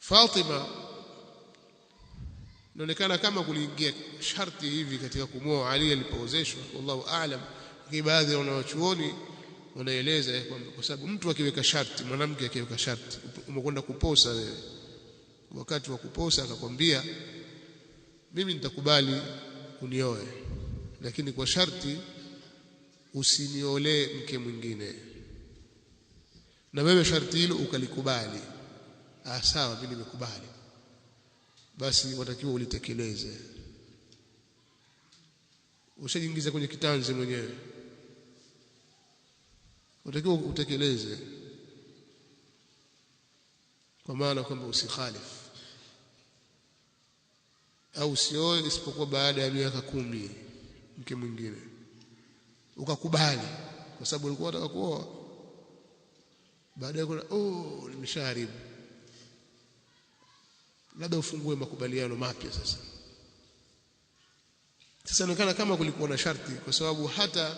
Fatima inaonekana kama kuliingia sharti hivi katika kumwoa Ali alipoozeshwa, wallahu aalam. Baadhi ya wanawachuoni wanaeleza kwamba kwa sababu mtu akiweka sharti, mwanamke akiweka sharti, umekwenda kuposa wewe, wakati wa kuposa akakwambia mimi nitakubali unioe, lakini kwa sharti usiniolee mke mwingine, na wewe sharti hilo ukalikubali, sawa, mimi nimekubali, basi watakiwa ulitekeleze. Ushajiingiza kwenye kitanzi mwenyewe, watakiwa utekeleze, kwa maana kwamba usikhalifu au usioe isipokuwa baada ya miaka 10 mke mwingine, ukakubali kwa sababu ulikuwa unataka kuoa, baadaye kuna nimeshaharibu, labda ufungue makubaliano mapya. Sasa inaonekana kama kulikuwa na sharti, kwa sababu hata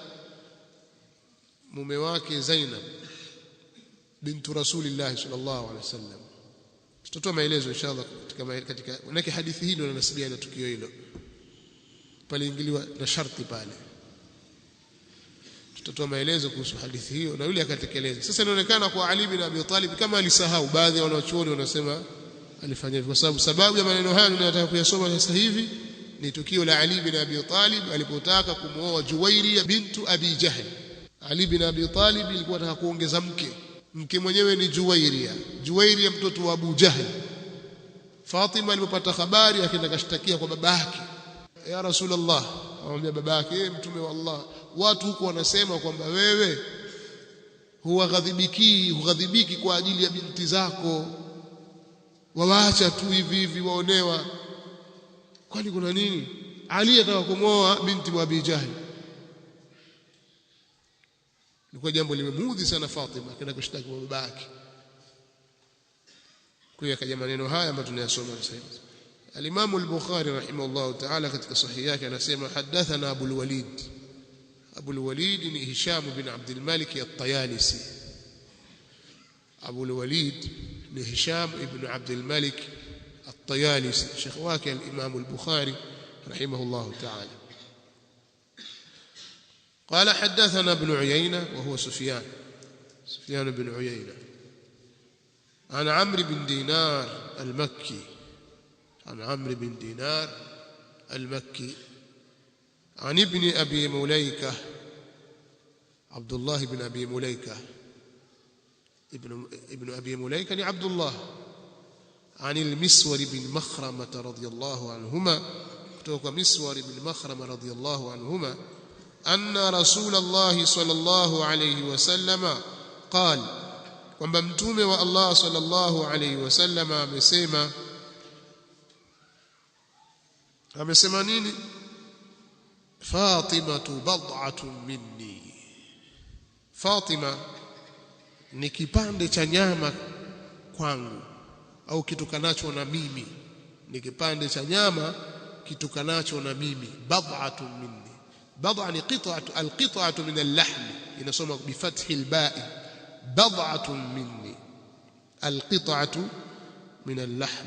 mume wake Zainab bintu Rasulillah sallallahu alaihi wasallam, tutatoa maelezo inshallah katika manake hadithi hii ndio inasibia na tukio hilo, pale ingiliwa na sharti pale, tutatoa maelezo kuhusu hadithi hiyo na yule akatekeleza. Sasa inaonekana kwa Ali bin Abi Talib kama alisahau, baadhi ya wanachuoni wanasema alifanya hivyo, kwa sababu ya maneno haya ninayotaka kuyasoma sasa hivi ni tukio la Ali bin Abi Talib alipotaka kumwoa Juwayriya bintu Abi Jahl. Ali bin Abi Talib alikuwa anataka kuongeza mke mwenyewe ni Juwayriya mtoto wa Abu Jahl. Fatima alipopata habari akaenda kashtakia kwa babake, ya Rasulullah, amwambia babake, mtume wa Allah, watu huko wanasema kwamba wewe hughadhibiki kwa ajili ya binti zako, wawaacha tu hivi hivi waonewa, kwani kuna nini? Ali ataka kumwoa binti wa Abi Jahl. Ilikuwa jambo limemudhi sana Fatima, akaenda kushtaki kwa babake. Kwa hiyo akaja maneno haya ambayo tunayasoma sasa hivi. Al-Imam al-Bukhari rahimahullah ta'ala katika sahihi yake anasema hadathana Abu al-Walid ni Hisham bin Abd al-Malik at-Tayalisi. Abu al-Walid ni Hisham ibn Abd al-Malik at-Tayalisi, شيخ wake al-Imam al-Bukhari rahimahullah ta'ala. قال حدثنا ابن عيينة وهو سفيان بن عيينة عن عمرو بن دينار المكي عن ابن أبي مليكة عبد الله بن أبي مليكة ابن أبي مليكة عبد الله عن المسور بن مخرمة رضي الله عنهما كتوك مسور بن مخرمة رضي الله عنهما أن رسول الله صلى الله عليه وسلم قال kwamba mtume wa Allah sallallahu alayhi wasallam amesema nini? Fatimatu bad'atun minni, Fatima ni kipande cha nyama kwangu, au kitukanacho na mimi, ni kipande cha nyama kitukanacho na mimi. Bad'atun minni, bad'a ni qit'atu, al-qit'atu min al-lahm, inasoma bi fathi al-ba'i, bad'atun minni, al-qit'atu min al-lahm.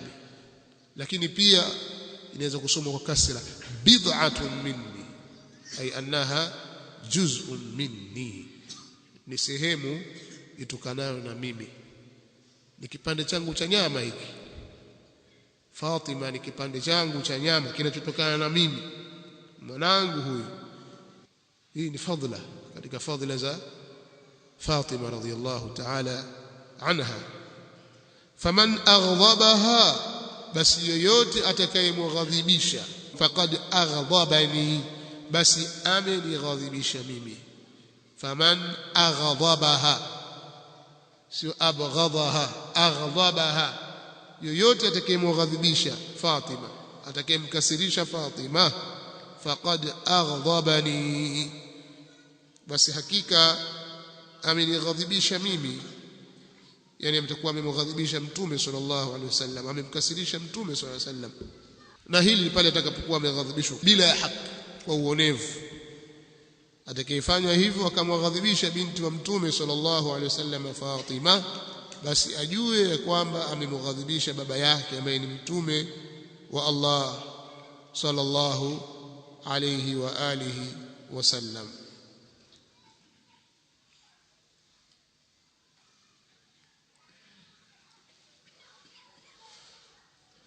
Lakini pia inaweza kusoma kwa kasra bid'atun minni, ay annaha juz'un minni, ni sehemu itukanayo na mimi, ni kipande changu cha nyama hiki. Fatima ni kipande changu cha nyama kinachotokana na mimi, mwanangu huyu. Hii ni fadhila katika fadhila za Fatima radhiyallahu ta'ala anha. Faman aghdhabaha, basi yoyote atakayemghadhibisha, faqad aghdhabani, basi amenighadhibisha mimi. Faman aghdhabaha, sio abghadaha, aghdhabaha, yoyote atakayemghadhibisha Fatima, atakayemkasirisha Fatima, faqad aghdhabani, basi hakika amenighadhibisha mimi. Yani mtakuwa amemghadhibisha mtume sallallahu alaihi wasallam, amemkasirisha mtume sallallahu alaihi wasallam. Na hili pale atakapokuwa ameghadhibishwa bila ya haki, kwa uonevu, atakayefanya hivyo akamghadhibisha binti wa mtume sallallahu alaihi wasallam Fatima, basi ajue kwamba amemghadhibisha baba yake ambaye ni mtume wa Allah sallallahu alayhi wa alihi wasallam.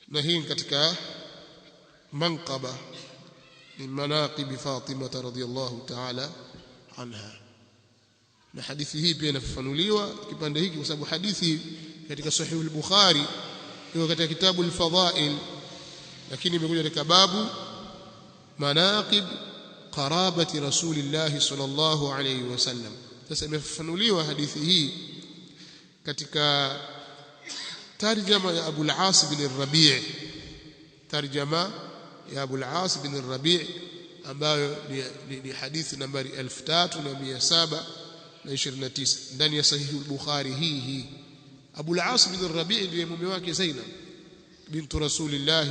Na hii katika manqaba min manaqib Fatima radhiyallahu ta'ala anha. Na hadithi hii pia inafafanuliwa kipande hiki kwa sababu hadithi katika Sahih al-Bukhari iko katika kitabu al-Fadha'il, lakini imekuja katika babu manaqib qarabati Rasulillah sallallahu alayhi wasallam. Sasa imefafanuliwa hadithi hii katika tarjama ya Abu al-As bin al-Rabi', tarjama ya Abu al-As bin al-Rabi' ambayo ni hadithi nambari 3729 ndani ya Sahih al-Bukhari. Hii Abu al-As bin al-Rabi' ndiye mume wake Zainab bint Rasulillah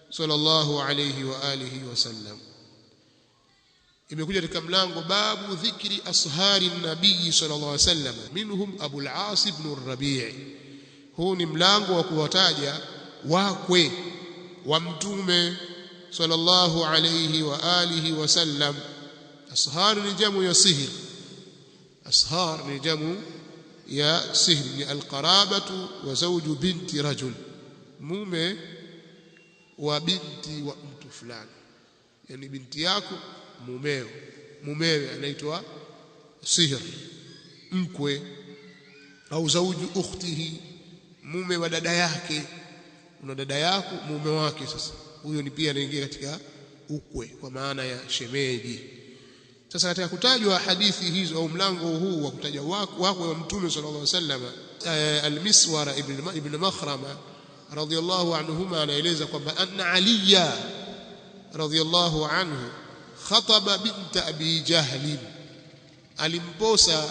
sallallahu alayhi wa alihi wasallam. Imekuja katika mlango babu dhikri ashari nabii sallallahu alayhi wasallam minhum Abu al-As ibn al-Rabi'. Huu ni mlango wa kuwataja wakwe wa mtume sallallahu alayhi wa alihi wasallam. Ashar ni jamu ya sihr, ashar ni jamu ya sihr, ni alqarabatu wa zawju binti rajul, mume wa binti wa mtu fulani, yani binti yako mumewe anaitwa sihr, mkwe, au zawju ukhtihi, mume wa dada yake. Una dada yako mume wake, sasa huyo ni pia anaingia katika ukwe kwa maana ya shemeji. Sasa katika kutajwa hadithi hizo au mlango huu wa kutaja wakwe wa mtume sallallahu alaihi wasallam, al-Miswar ibn Makhrama radhiyallahu anhuma anaeleza kwamba anna Aliya radhiyallahu anhu khataba bint Abi Jahl, alimposa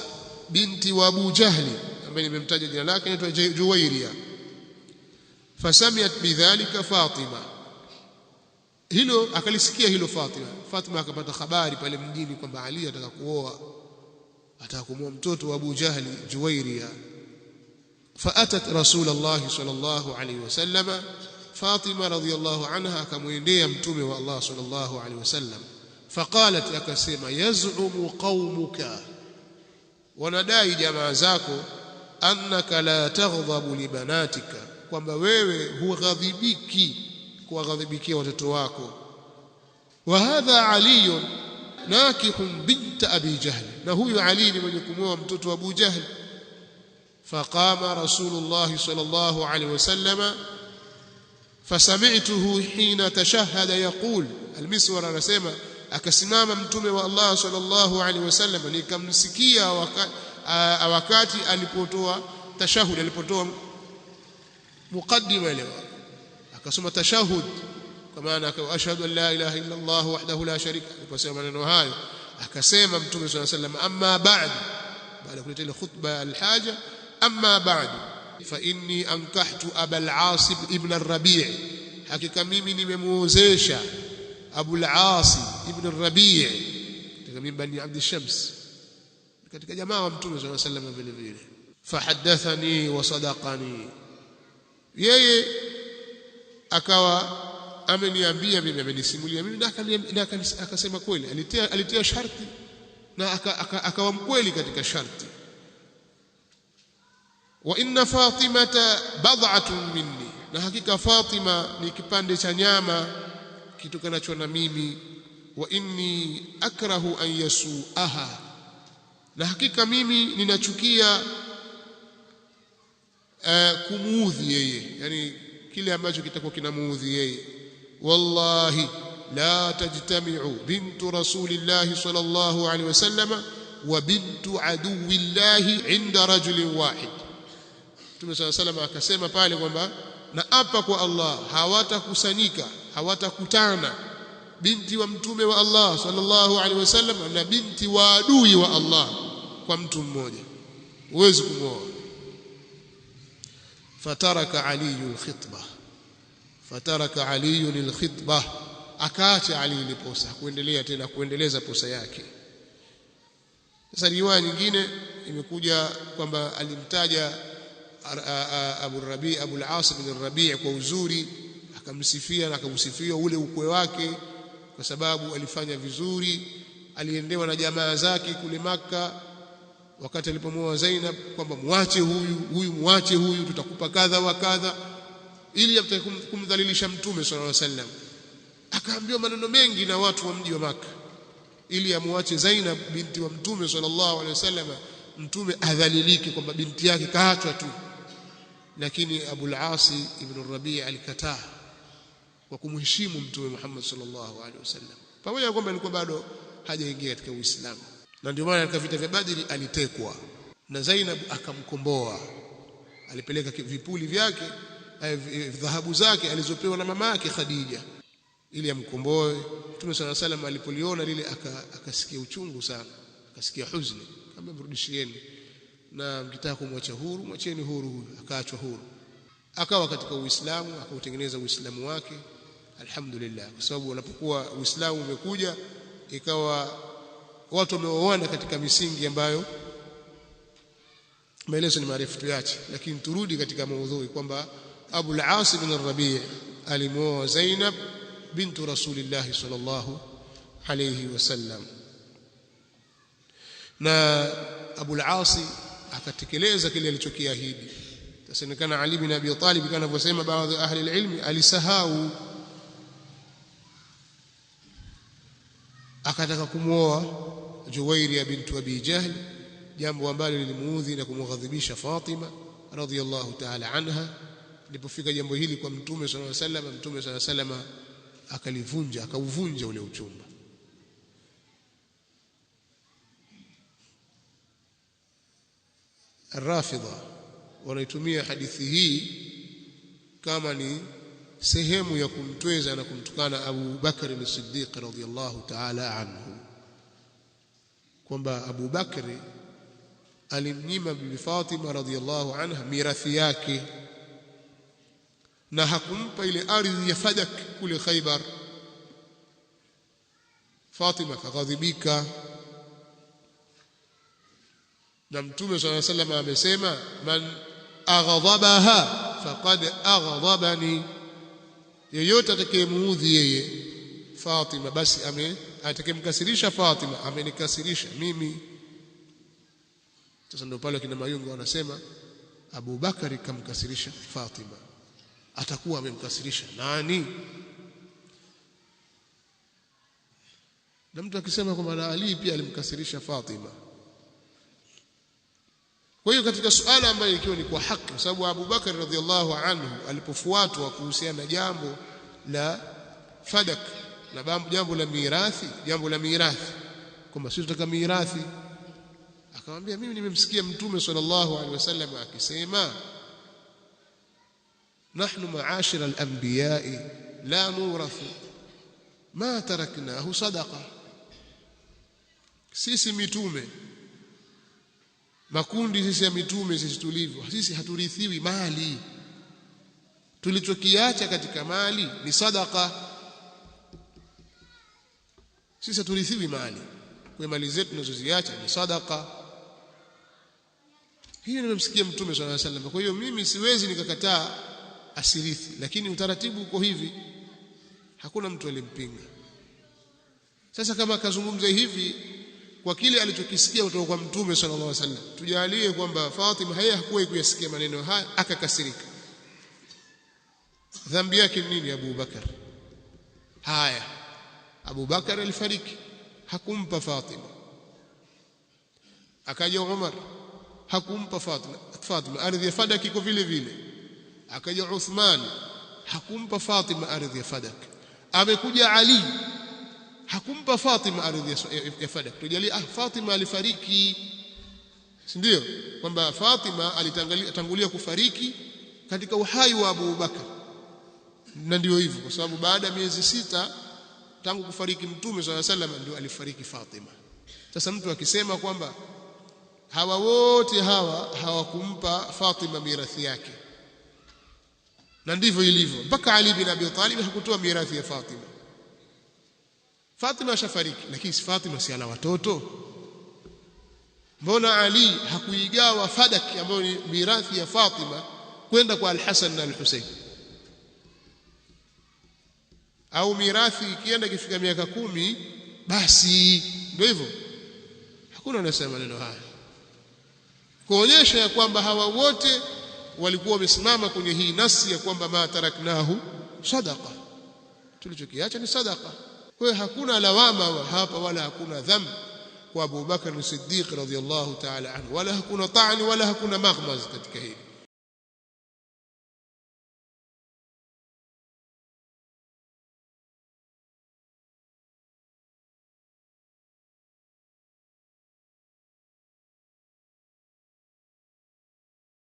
binti wa Abu Jahl ambaye nimemtaja jina lake, anaitwa Juwayriya. Fasamiat bidhalika Fatima, hilo akalisikia hilo Fatima akapata habari pale mjini kwamba Ali ataka kumuoa mtoto wa Abu Jahl, Juwayriya. Faatat Rasulullah sallallahu alayhi wasallam, Fatima radhiyallahu anha akamwendea mtume wa Allah sallallahu alayhi wasallam. Faqalat, akasema, yaz'umu qaumuka, wanadai jamaa zako, annaka la taghdhabu li banatika, kwamba wewe hughadhibiki kuwaghadhibikia watoto wako. Wa hadha Ali nakihun bint Abi Jahl, na huyu Ali ni mwenye kumwoa mtoto wa Abu Jahl. Faqama Rasulullah sallallahu alaihi wasallam fasami'tuhu hina tashahhada yaqul, al-Miswar anasema akasimama mtume wa Allah sallallahu alaihi wasallam, nikamsikia wakati alipotoa tashahhud, alipotoa muqaddima ile, akasoma tashahhud kwa maana ashhadu an la ilaha illa Allah wahdahu la sharika. Aliposema maneno hayo akasema mtume sallallahu alaihi wasallam, amma ba'd, baada ya kuleta ile khutba al-haja, amma ba'd fa inni ankahtu Aba al-As ibn al-Rabi', hakika mimi nimemuozesha Abu al-As ibn al-Rabi' katika min bani Abd Shams, katika jamaa wa mtume sallallahu alaihi wasallam vile vile. Fahaddathani wa sadaqani, yeye akawa ameniambia mimi, amenisimulia mimi, na akasema kweli, alitia sharti na akawa mkweli katika sharti. Wa inna Fatimata bad'atun minni, na hakika Fatima ni kipande cha nyama kitokanacho na mimi. Wa inni akrahu an yasu'aha, na hakika mimi ninachukia kumuudhi yeye, yani kile ambacho kitakuwa kinamuudhi yeye. Wallahi la tajtami'u bintu Rasulillah sallallahu alaihi wasallam wa bintu aduwillahi 'inda rajulin wahid. Mtume sallallahu alaihi wasallam akasema pale kwamba na apa kwa Allah, hawatakusanyika, hawatakutana binti wa mtume wa Allah sallallahu alaihi wasallam na binti wa adui wa Allah kwa mtu mmoja, huwezi kumwoa. Fataraka Ali al-khitbah, akaacha Ali ile posa, kuendelea tena kuendeleza posa yake. Sasa riwaya nyingine imekuja kwamba alimtaja Abu Rabi' Abu al-As bin Rabi' kwa uzuri, akamsifia na akamsifia ule ukwe wake kwa sababu alifanya vizuri. Aliendewa na jamaa zake kule Makka wakati alipomwoa Zainab kwamba muache huyu muache huyu, tutakupa kadha wa kadha, ili apate kumdhalilisha Mtume sallallahu alaihi wasallam. Akaambiwa maneno mengi na watu wa mji wa Makka ili amuache Zainab binti wa Mtume sallallahu alaihi wasallam, Mtume adhalilike kwamba binti yake kaachwa tu. Lakini Abu al-As ibn Rabi' alikataa kwa kumheshimu Mtume Muhammad sallallahu alaihi wasallam, pamoja na kwamba alikuwa bado hajaingia katika Uislamu. Na ndio maana katika vita vya Badri alitekwa na Zainab akamkomboa. Alipeleka vipuli vyake, dhahabu zake alizopewa na mama yake Khadija ili amkomboe. Mtume sallallahu alaihi wasallam alipoliona lile akasikia uchungu sana, akasikia huzuni, kama mrudishieni, na mkitaka kumwacha huru mwacheni huru huyu. Akaachwa huru, akawa katika Uislamu, akautengeneza Uislamu wake, alhamdulillah. Kwa sababu unapokuwa Uislamu umekuja ikawa watu wameoana katika misingi ambayo maelezo ni marefu tuache, lakini turudi katika maudhui kwamba Abu al-As bin Rabi' alimwoa Zainab bintu Rasulillah sallallahu alayhi wasallam, na Abu al-As akatekeleza kile alichokiahidi. Tasemekana Ali bin Abi Talib kama anavyosema baadhi ahli al-ilm, alisahau, akataka kumwoa Juwayriya bintu Abi Jahl, jambo ambalo lilimuudhi na kumghadhibisha Fatima radhiyallahu ta'ala anha. Lipofika jambo hili kwa Mtume sallallahu alaihi wasallam, Mtume sallallahu alaihi wasallam akauvunja ule uchumba. Ar-Rafidha wanaitumia hadithi hii kama ni sehemu ya kumtweza na kumtukana Abu Bakr as-Siddiq radhiyallahu ta'ala anhu, kwamba Abu Bakr alimnyima Bibi Fatima radhiyallahu anha mirathi yake na hakumpa ile ardhi ya Fadak kule Khaybar. Fatima kaghadhibika, na Mtume sallallahu alayhi wasallam amesema, man aghadabaha faqad aghdabani, yeyote atakayemuudhi yeye Fatima basi atakayemkasirisha Fatima amenikasirisha mimi. Sasa ndio pale kina Mayungu wanasema Abu Bakari kamkasirisha Fatima, atakuwa amemkasirisha nani? Na mtu akisema kwamba na Ali pia alimkasirisha Fatima. Kwa hiyo katika suala ambayo ikiwa ni kwa haki, kwa sababu Abu Bakar radhiallahu anhu alipofuatwa kuhusiana na jambo la Fadak na jambo la mirathi, kwamba sisi tutaka mirathi, akamwambia mimi nimemsikia Mtume sallallahu alaihi wasallam akisema, nahnu ma'ashira al-anbiya'i la nurathu ma taraknahu sadaqa, sisi mitume, makundi sisi ya mitume, sisi tulivyo, sisi haturithiwi mali, tulichokiacha katika mali ni sadaqa. Sisi haturithiwi mali, kwa mali zetu tunazoziacha ni sadaqa. Hiyo nimemsikia Mtume sallallahu alaihi wasallam. Kwa hiyo mimi siwezi nikakataa asirithi, lakini utaratibu uko hivi, hakuna mtu alimpinga. Sasa kama akazungumza hivi kwa kile alichokisikia kutoka kwa Mtume sallallahu alaihi wasallam, tujalie kwamba Fatima hakuwahi kuyasikia maneno haya akakasirika, dhambi yake nini? Abu Bakar. Haya, Abu Bakar alifariki, hakumpa Fatima. Akaja Umar, hakumpa Fatima ardhi ya Fadak iko vile vile. Akaja Uthman, hakumpa Fatima ardhi ya Fadak. Amekuja Ali, hakumpa Fatima ardhi ya Fadak. Tujalie Fatima alifariki, si ndio? Kwamba Fatima alitangulia kufariki katika uhai wa Abu Bakar, na ndio hivyo, kwa sababu baada ya miezi 6 tangu kufariki Mtume sallallahu alaihi wasallam ndio alifariki Fatima. Sasa mtu akisema kwamba hawa wote hawakumpa Fatima mirathi yake, na ndivyo ilivyo, mpaka Ali bin Abi Talib hakutoa mirathi ya Fatima. Fatima ashafariki, lakini Fatima si ana watoto? mbona Ali hakuigawa fadak ambayo ni mirathi ya Fatima kwenda kwa Al-Hasan na Al-Husayn? Au mirathi ikienda kifika miaka 10 basi ndio hivyo? Hakuna anasema neno haya, kuonyesha ya kwamba hawa wote walikuwa wamesimama kwenye hii nasi ya kwamba ma taraknahu sadaqa, tulichokiacha ni sadaqa. Kwa hiyo hakuna lawama hapa wala hakuna dhambi kwa Abu Bakar as-Siddiq radhiyallahu ta'ala anhu, wala hakuna ta'ni wala hakuna maghmaz katika hili.